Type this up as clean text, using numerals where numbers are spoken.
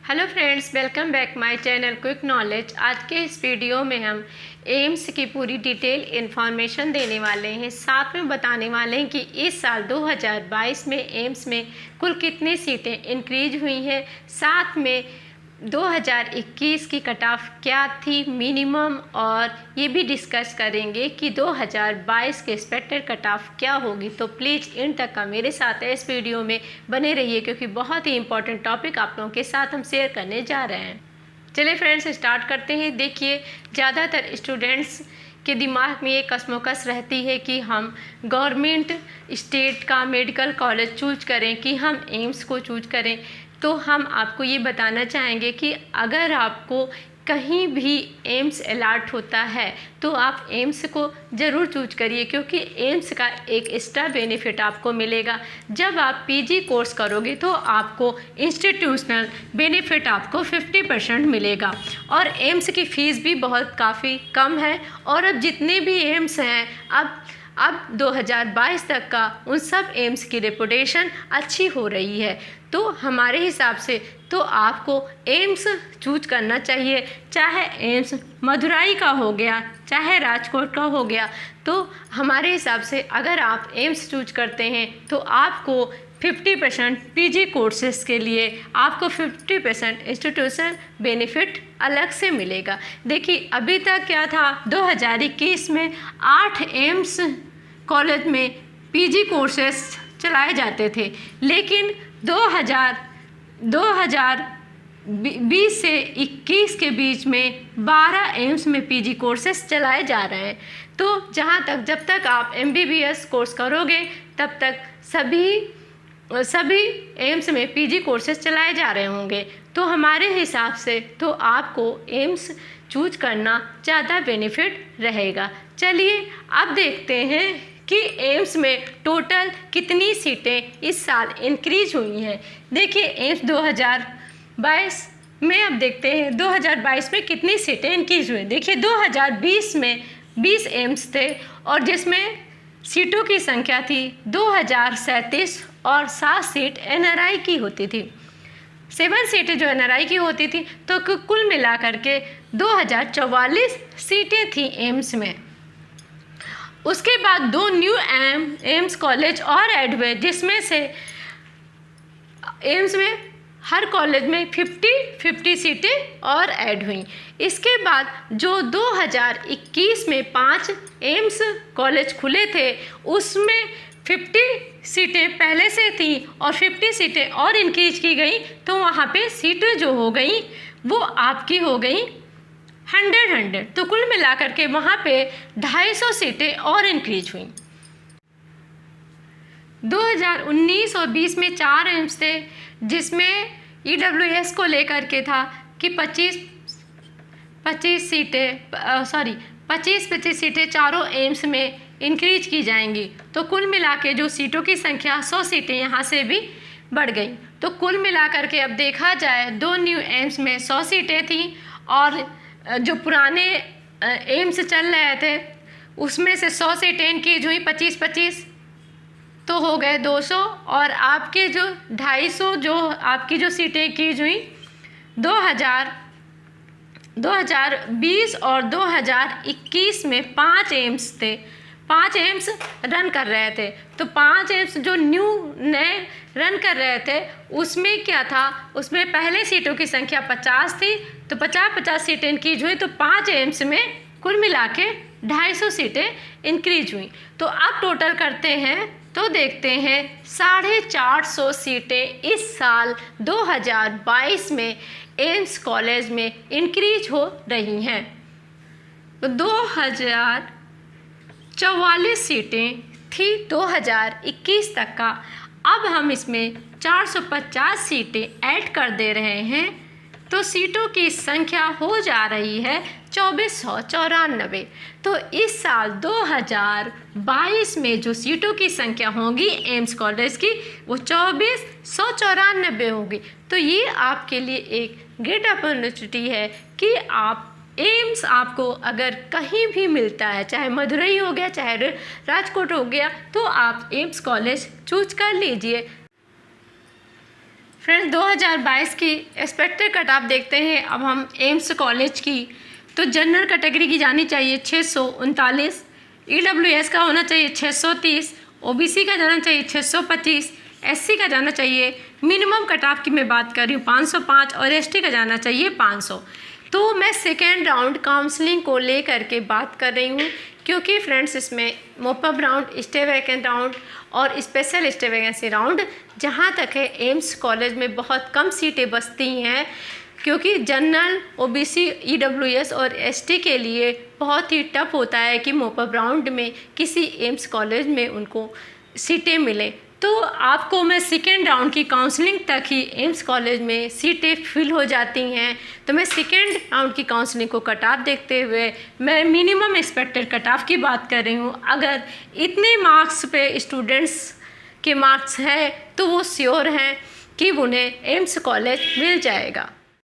Hello friends, welcome back my channel quick knowledge. आज के इस वीडियो में हम एम्स की पूरी डिटेल इन्फॉर्मेशन देने वाले हैं। साथ में बताने वाले हैं कि इस साल 2022 में एम्स में कुल कितनी सीटें इंक्रीज हुई हैं। साथ में 2021 की कट ऑफ क्या थी मिनिमम, और ये भी डिस्कस करेंगे कि 2022 के एक्सपेक्टेड कट ऑफ क्या होगी। तो प्लीज़ इन तक का मेरे साथ इस वीडियो में बने रहिए, क्योंकि बहुत ही इंपॉर्टेंट टॉपिक आप लोगों के साथ हम शेयर करने जा रहे हैं। चलिए फ्रेंड्स, स्टार्ट करते हैं। देखिए, ज़्यादातर स्टूडेंट्स के दिमाग में ये कशमकश रहती है कि हम गवर्नमेंट स्टेट का मेडिकल कॉलेज चूज करें कि हम एम्स को चूज करें। तो हम आपको ये बताना चाहेंगे कि अगर आपको कहीं भी एम्स अलॉट होता है तो आप एम्स को ज़रूर चूज करिए, क्योंकि एम्स का एक एक्स्ट्रा बेनिफिट आपको मिलेगा। जब आप पीजी कोर्स करोगे तो आपको इंस्टीट्यूशनल बेनिफिट आपको 50% मिलेगा, और एम्स की फ़ीस भी बहुत काफ़ी कम है। और अब जितने भी एम्स हैं, अब 2022 तक का उन सब एम्स की रेपुटेशन अच्छी हो रही है। तो हमारे हिसाब से तो आपको एम्स चूज करना चाहिए, चाहे एम्स मदुराई का हो गया, चाहे राजकोट का हो गया। तो हमारे हिसाब से अगर आप एम्स चूज करते हैं तो आपको 50% पीजी कोर्सेज के लिए आपको 50% इंस्टीट्यूशन बेनिफिट अलग से मिलेगा। देखिए, अभी तक क्या था, 2021 में 8 एम्स कॉलेज में पीजी कोर्सेज चलाए जाते थे, लेकिन 2020 से 21 के बीच में 12 एम्स में पीजी कोर्सेज चलाए जा रहे हैं। तो जब तक आप MBBS कोर्स करोगे तब तक सभी एम्स में पीजी कोर्सेज चलाए जा रहे होंगे। तो हमारे हिसाब से तो आपको एम्स चूज करना ज़्यादा बेनिफिट रहेगा। चलिए अब देखते हैं कि एम्स में टोटल कितनी सीटें इस साल इंक्रीज हुई हैं। देखिए, एम्स 2022 में अब देखते हैं 2022 में कितनी सीटें इंक्रीज हुई। देखिए, 2020 में 20 एम्स थे, और जिसमें सीटों की संख्या थी 2037, और 7 सीट NRI की होती थी। 7 सीटें जो NRI की होती थी, तो कुल मिलाकर के 2044 सीटें थी एम्स में। उसके बाद 2 न्यू एम्स कॉलेज और ऐड हुए, जिसमें से एम्स में हर कॉलेज में 50 सीटें और ऐड हुई। इसके बाद जो 2021 में 5 एम्स कॉलेज खुले थे, उसमें 50 सीटें पहले से थी और 50 सीटें और इंक्रीज की गई। तो वहाँ पे सीटें जो हो गई वो आपकी हो गई 100। तो कुल मिलाकर के वहाँ पे 250 सीटें और इंक्रीज हुई। 2019 और 20 में 4 एम्स थे, जिसमें EWS को लेकर के था कि 25 सीटें चारों एम्स में इंक्रीज की जाएंगी। तो कुल मिला के जो सीटों की संख्या 100 सीटें यहाँ से भी बढ़ गई। तो कुल मिलाकर के अब देखा जाए 2 न्यू एम्स में 100 सीटें थी, और जो पुराने एम्स चल रहे थे उसमें से 100 सीटें इंक्रीज हुई, 25 तो हो गए 200। और आपके जो 250 जो आपकी जो सीटें इंक्रीज हुई 2020 और 2021 में 5 एम्स थे, 5 एम्स रन कर रहे थे। तो 5 एम्स जो नए रन कर रहे थे, उसमें क्या था, उसमें पहले सीटों की संख्या 50 थी, तो 50 सीटें इंक्रीज हुई। तो 5 एम्स में कुल मिला के 250 सीटें इंक्रीज हुई। तो अब टोटल करते हैं तो देखते हैं 450 सीटें इस साल 2022 में एम्स कॉलेज में इंक्रीज हो रही हैं। तो 2044 सीटें थी 2021 तक का। अब हम इसमें 450 सीटें ऐड कर दे रहे हैं, तो सीटों की संख्या हो जा रही है 2494। तो इस साल 2022 में जो सीटों की संख्या होगी एम्स कॉलेज की, वो 2494 होगी। तो ये आपके लिए एक ग्रेट अपॉर्चुनिटी है कि आप एम्स आपको अगर कहीं भी मिलता है, चाहे मदुरई हो गया, चाहे राजकोट हो गया, तो आप एम्स कॉलेज चूज कर लीजिए। फ्रेंड्स 2022 की एक्सपेक्टेड कट ऑफ देखते हैं अब हम एम्स कॉलेज की। तो जनरल कैटेगरी की जानी चाहिए 639, EWS का होना चाहिए 630, OBC का जाना चाहिए 625, SC का जाना चाहिए, मिनिमम कट ऑफ की मैं बात कर रही हूँ 505 और ST का जाना चाहिए 500। तो मैं सेकेंड राउंड काउंसलिंग को लेकर के बात कर रही हूँ, क्योंकि फ्रेंड्स इसमें mop-up round, stay vacant round और स्पेशल स्टे वैकेंसी राउंड जहाँ तक है एम्स कॉलेज में बहुत कम सीटें बचती हैं, क्योंकि जनरल, OBC, EWS और ST के लिए बहुत ही टफ होता है कि मोपअप राउंड में किसी एम्स कॉलेज में उनको सीटें मिलें। तो आपको मैं सेकेंड राउंड की काउंसलिंग तक ही एम्स कॉलेज में सीटें फिल हो जाती हैं। तो मैं सेकेंड राउंड की काउंसलिंग को कट ऑफ देखते हुए मैं मिनिमम एक्सपेक्टेड कट ऑफ की बात कर रही हूँ। अगर इतने मार्क्स पे स्टूडेंट्स के मार्क्स हैं तो वो श्योर हैं कि उन्हें एम्स कॉलेज मिल जाएगा।